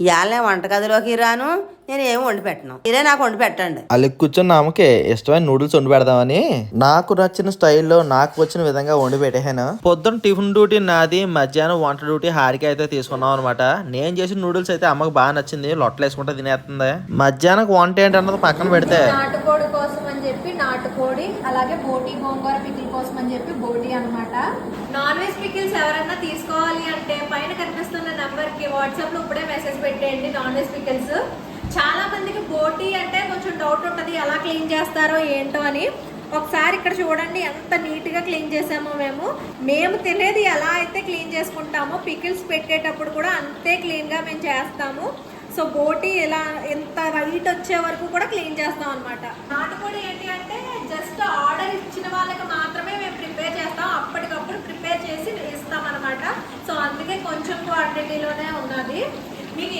ఇవాళ వంటగదిలోకి రాను, నేను ఏమి వండి పెట్టను. మీరే నాకు వండి పెట్టండి. అలిగి కూర్చొని ఆమెకి ఇష్టమైన నూడిల్స్ వండి పెడదామని నాకు నచ్చిన స్టైల్లో నాకు వచ్చిన విధంగా వండి పెట్టాను. పొద్దున్న టిఫిన్ డ్యూటీ నాది, మధ్యాహ్నం వంట డ్యూటీ హారిక అయితే తీసుకున్నాం అనమాట. నేను చేసిన నూడిల్స్ అయితే అమ్మకి బాగా నచ్చింది, లొట్టలు వేసుకుంటే తినేస్తుంది. మధ్యాహ్నం వంట ఏంటన్నది పక్కన పెడితే నాటుకోడి కోసం అని చెప్పి నాటుకోడి, అలాగే బోటి గోంగూర పికిల్ కోసం అని చెప్పి బోటి అనమాట. నాన్ వెజ్ పికిల్స్ ఎవరైనా తీసుకోవాలి అంటే పైన కనిపిస్తున్న నెంబర్ కి వాట్సాప్ లో ఇప్పుడే మెసేజ్ పెట్టేయండి. నాన్ వెజ్ పికిల్స్ చాలా మందికి బోటి అంటే కొంచెం డౌట్ ఉంటుంది, ఎలా క్లీన్ చేస్తారో ఏంటో అని. ఒకసారి ఇక్కడ చూడండి ఎంత నీట్గా క్లీన్ చేసామో. మేము తినేది ఎలా అయితే క్లీన్ చేసుకుంటామో పికిల్స్ పెట్టేటప్పుడు కూడా అంతే క్లీన్గా మేము చేస్తాము. సో బోటి ఇలా ఎంత వైట్ వచ్చే వరకు కూడా క్లీన్ చేస్తాం అనమాట. నాటుకోడి ఏంటి అంటే జస్ట్ ఆర్డర్ ఇచ్చిన వాళ్ళకి మాత్రమే మేము ప్రిపేర్ చేస్తాం, అప్పటికప్పుడు ప్రిపేర్ చేసి ఇస్తాం అనమాట. సో అందుకే కొంచెం క్వాంటిటీలోనే ఉన్నది. మీకు